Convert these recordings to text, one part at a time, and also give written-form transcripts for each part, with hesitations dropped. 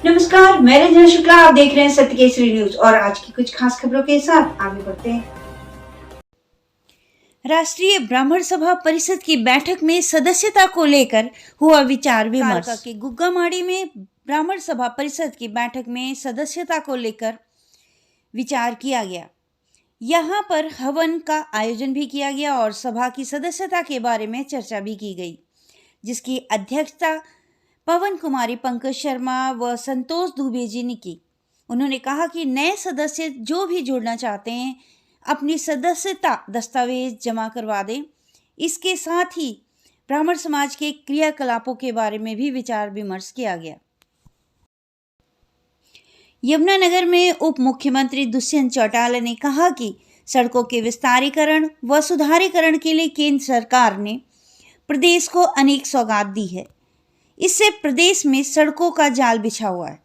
नमस्कार, मैं रंजना शुक्ला। आप देख रहे हैं सत्य केसरी न्यूज और आज की कुछ खास खबरों के साथ आगे बढ़ते हैं। राष्ट्रीय ब्राह्मण सभा परिषद की बैठक में सदस्यता को लेकर हुआ विचार विमर्श। के गुग्गामाड़ी में ब्राह्मण सभा परिषद की बैठक में सदस्यता को लेकर विचार किया गया। यहाँ पर हवन का आयोजन भी किया गया और सभा की सदस्यता के बारे में चर्चा भी की गई, जिसकी अध्यक्षता पवन कुमारी, पंकज शर्मा व संतोष दुबे जी ने की। उन्होंने कहा कि नए सदस्य जो भी जुड़ना चाहते हैं अपनी सदस्यता दस्तावेज जमा करवा दें। इसके साथ ही ब्राह्मण समाज के क्रियाकलापों के बारे में भी विचार विमर्श किया गया। यमुनानगर में उप मुख्यमंत्री दुष्यंत चौटाला ने कहा कि सड़कों के विस्तारीकरण व सुधारीकरण के लिए केंद्र सरकार ने प्रदेश को अनेक सौगात दी है। इससे प्रदेश में सड़कों का जाल बिछा हुआ है।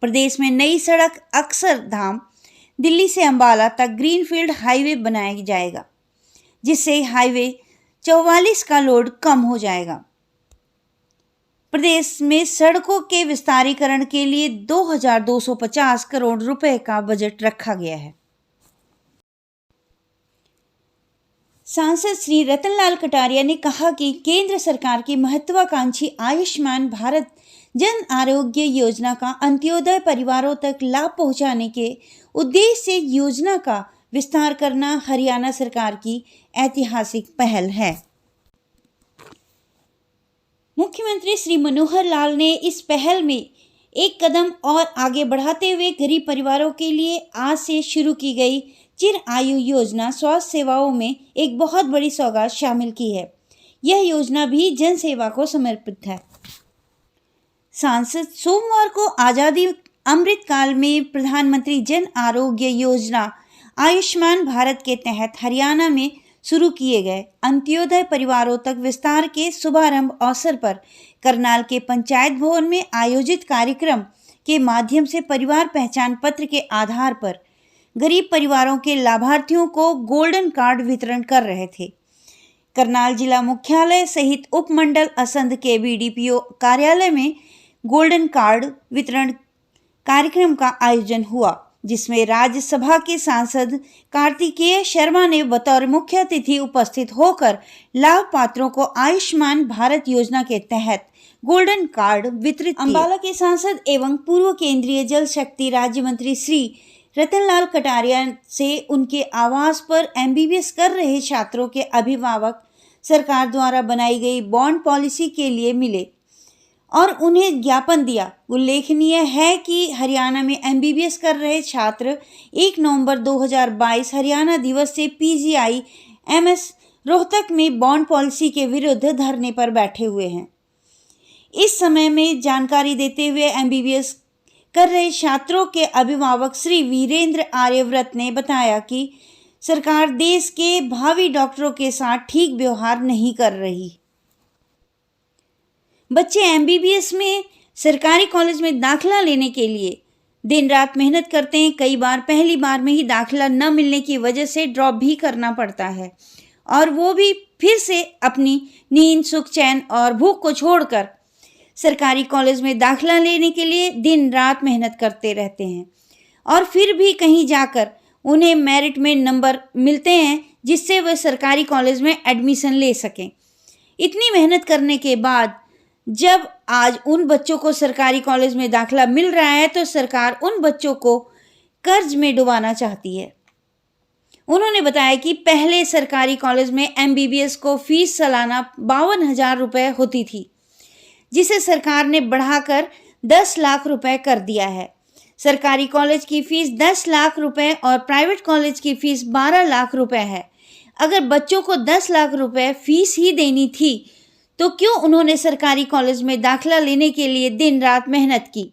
प्रदेश में नई सड़क अक्षरधाम दिल्ली से अंबाला तक ग्रीनफील्ड हाईवे बनाया जाएगा, जिससे हाईवे 44 का लोड कम हो जाएगा। प्रदेश में सड़कों के विस्तारीकरण के लिए 2250 करोड़ रुपए का बजट रखा गया है। सांसद श्री रतनलाल कटारिया ने कहा कि केंद्र सरकार की महत्वाकांक्षी आयुष्मान भारत जन आरोग्य योजना का अंत्योदय परिवारों तक लाभ पहुंचाने के उद्देश्य से योजना का विस्तार करना हरियाणा सरकार की ऐतिहासिक पहल है। मुख्यमंत्री श्री मनोहर लाल ने इस पहल में एक कदम और आगे बढ़ाते हुए गरीब परिवारों के लिए आज से शुरू की गई चिर आयु योजना स्वास्थ्य सेवाओं में एक बहुत बड़ी सौगात शामिल की है। यह योजना भी जन सेवा को समर्पित है। सांसद सोमवार को आजादी अमृत काल में प्रधानमंत्री जन आरोग्य योजना आयुष्मान भारत के तहत हरियाणा में शुरू किए गए अंत्योदय परिवारों तक विस्तार के शुभारंभ अवसर पर करनाल के पंचायत भवन में आयोजित कार्यक्रम के माध्यम से परिवार पहचान पत्र के आधार पर गरीब परिवारों के लाभार्थियों को गोल्डन कार्ड वितरण कर रहे थे। करनाल जिला मुख्यालय सहित उपमंडल असंध के बीडीपीओ कार्यालय में गोल्डन कार्ड वितरण कार्यक्रम का आयोजन हुआ, जिसमें राज्यसभा के सांसद कार्तिकेय शर्मा ने बतौर मुख्य अतिथि उपस्थित होकर लाभ पात्रों को आयुष्मान भारत योजना के तहत गोल्डन कार्ड वितरित किए। अंबाला के सांसद एवं पूर्व केंद्रीय जल शक्ति राज्य मंत्री श्री रतनलाल कटारिया से उनके आवास पर एमबीबीएस कर रहे छात्रों के अभिभावक सरकार द्वारा बनाई गई बॉन्ड पॉलिसी के लिए मिले और उन्हें ज्ञापन दिया। उल्लेखनीय है कि हरियाणा में एमबीबीएस कर रहे छात्र 1 नवंबर 2022 हरियाणा दिवस से पीजीआई एमएस रोहतक में बॉन्ड पॉलिसी के विरुद्ध धरने पर बैठे हुए हैं। इस समय में जानकारी देते हुए एमबीबीएस कर रहे छात्रों के अभिभावक श्री वीरेंद्र आर्यव्रत ने बताया कि सरकार देश के भावी डॉक्टरों के साथ ठीक व्यवहार नहीं कर रही। बच्चे एमबीबीएस में सरकारी कॉलेज में दाखिला लेने के लिए दिन रात मेहनत करते हैं। कई बार पहली बार में ही दाखिला न मिलने की वजह से ड्रॉप भी करना पड़ता है और वो भी फिर से अपनी नींद, सुख, चैन और भूख को छोड़कर सरकारी कॉलेज में दाखिला लेने के लिए दिन रात मेहनत करते रहते हैं और फिर भी कहीं जाकर उन्हें मेरिट में नंबर मिलते हैं जिससे वह सरकारी कॉलेज में एडमिशन ले सकें। इतनी मेहनत करने के बाद जब आज उन बच्चों को सरकारी कॉलेज में दाखिला मिल रहा है तो सरकार उन बच्चों को कर्ज में डुबाना चाहती है। उन्होंने बताया कि पहले सरकारी कॉलेज में एमबीबीएस को फीस सालाना 52,000 रुपये होती थी, जिसे सरकार ने बढ़ाकर 10 लाख रुपए कर दिया है। सरकारी कॉलेज की फीस 10 लाख रुपए और प्राइवेट कॉलेज की फीस 12 लाख रुपए है। अगर बच्चों को 10 लाख रुपए फीस ही देनी थी तो क्यों उन्होंने सरकारी कॉलेज में दाखिला लेने के लिए दिन रात मेहनत की?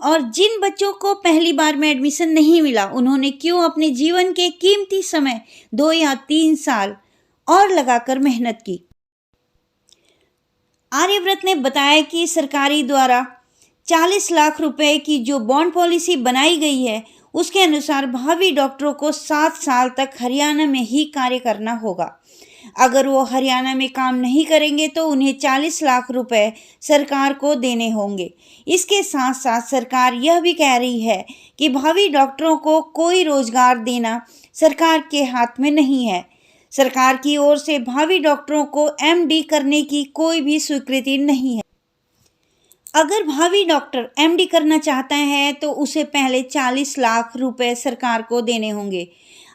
और जिन बच्चों को पहली बार में एडमिशन नहीं मिला, उन्होंने क्यों अपने जीवन के कीमती समय 2 या 3 साल और लगाकर मेहनत की? आर्यव्रत ने बताया कि सरकारी द्वारा 40 लाख रुपए की जो बॉन्ड पॉलिसी बनाई गई है उसके अनुसार भावी डॉक्टरों को 7 साल तक हरियाणा में ही कार्य करना होगा। अगर वो हरियाणा में काम नहीं करेंगे तो उन्हें 40 लाख रुपए सरकार को देने होंगे। इसके साथ साथ सरकार यह भी कह रही है कि भावी डॉक्टरों को कोई रोजगार देना सरकार के हाथ में नहीं है। सरकार की ओर से भावी डॉक्टरों को एमडी करने की कोई भी स्वीकृति नहीं है। अगर भावी डॉक्टर एमडी करना चाहता है तो उसे पहले 40 लाख रुपए सरकार को देने होंगे।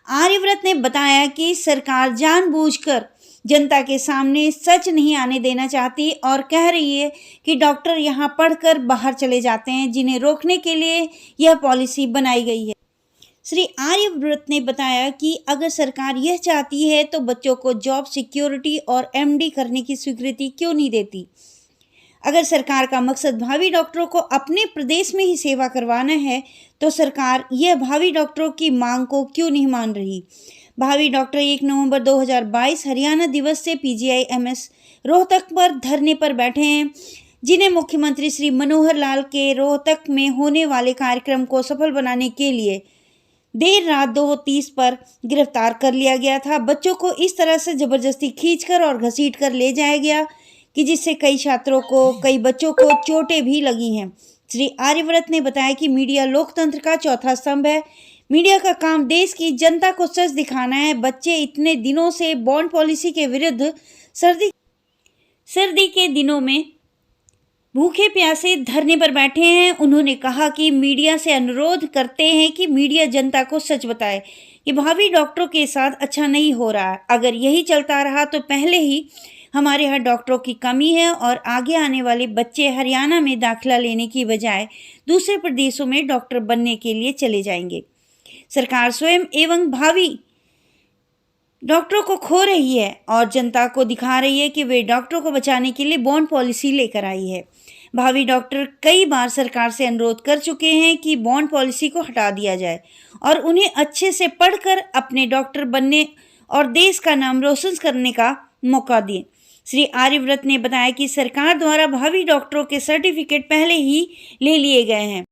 आर्यव्रत ने बताया कि सरकार जानबूझकर जनता के सामने सच नहीं आने देना चाहती और कह रही है कि डॉक्टर यहां पढ़कर बाहर चले जाते हैं, जिन्हें रोकने के लिए यह पॉलिसी बनाई गई है। श्री आर्यव्रत ने बताया कि अगर सरकार यह चाहती है तो बच्चों को जॉब सिक्योरिटी और एमडी करने की स्वीकृति क्यों नहीं देती। अगर सरकार का मकसद भावी डॉक्टरों को अपने प्रदेश में ही सेवा करवाना है तो सरकार यह भावी डॉक्टरों की मांग को क्यों नहीं मान रही। भावी डॉक्टर 1 नवंबर 2022 हरियाणा दिवस से पीजीआईएमएस रोहतक पर धरने पर बैठे हैं, जिन्हें मुख्यमंत्री श्री मनोहर लाल के रोहतक में होने वाले कार्यक्रम को सफल बनाने के लिए देर रात 2:30 पर गिरफ्तार कर लिया गया था। बच्चों को इस तरह से जबरदस्ती खींचकर और घसीटकर ले जाया गया कि जिससे कई छात्रों को, कई बच्चों को चोटें भी लगी हैं। श्री आर्यव्रत ने बताया कि मीडिया लोकतंत्र का चौथा स्तंभ है। मीडिया का काम देश की जनता को सच दिखाना है। बच्चे इतने दिनों से बॉन्ड पॉलिसी के विरुद्ध सर्दी के दिनों में भूखे प्यासे धरने पर बैठे हैं। उन्होंने कहा कि मीडिया से अनुरोध करते हैं कि मीडिया जनता को सच बताए कि भावी डॉक्टरों के साथ अच्छा नहीं हो रहा है। अगर यही चलता रहा तो पहले ही हमारे यहाँ डॉक्टरों की कमी है और आगे आने वाले बच्चे हरियाणा में दाखिला लेने की बजाय दूसरे प्रदेशों में डॉक्टर बनने के लिए चले जाएंगे। सरकार स्वयं एवं भावी डॉक्टरों को खो रही है और जनता को दिखा रही है कि वे डॉक्टरों को बचाने के लिए बॉन्ड पॉलिसी लेकर आई है। भावी डॉक्टर कई बार सरकार से अनुरोध कर चुके हैं कि बॉन्ड पॉलिसी को हटा दिया जाए और उन्हें अच्छे से पढ़कर अपने डॉक्टर बनने और देश का नाम रोशन करने का मौका दिए। श्री आर्यव्रत ने बताया कि सरकार द्वारा भावी डॉक्टरों के सर्टिफिकेट पहले ही ले लिए गए हैं,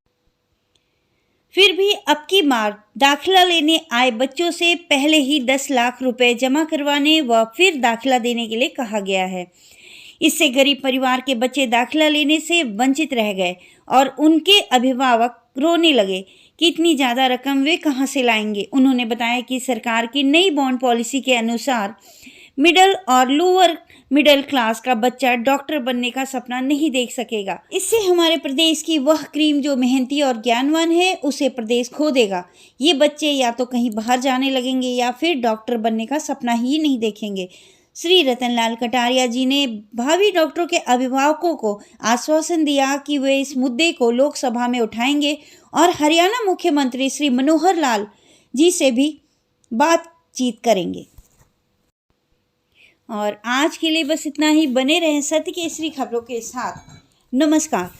फिर भी अब की बार दाखिला लेने आए बच्चों से पहले ही 10 लाख रुपए जमा करवाने व फिर दाखिला देने के लिए कहा गया है। इससे गरीब परिवार के बच्चे दाखिला लेने से वंचित रह गए और उनके अभिभावक रोने लगे कि इतनी ज़्यादा रकम वे कहां से लाएंगे। उन्होंने बताया कि सरकार की नई बॉन्ड पॉलिसी के अनुसार मिडिल और लोअर मिडिल क्लास का बच्चा डॉक्टर बनने का सपना नहीं देख सकेगा। इससे हमारे प्रदेश की वह क्रीम जो मेहनती और ज्ञानवान है उसे प्रदेश खो देगा। ये बच्चे या तो कहीं बाहर जाने लगेंगे या फिर डॉक्टर बनने का सपना ही नहीं देखेंगे। श्री रतनलाल कटारिया जी ने भावी डॉक्टरों के अभिभावकों को आश्वासन दिया कि वे इस मुद्दे को लोकसभा में उठाएंगे और हरियाणा मुख्यमंत्री श्री मनोहर लाल जी से भी बातचीत करेंगे। और आज के लिए बस इतना ही। बने रहें सत्य केसरी खबरों के साथ। नमस्कार।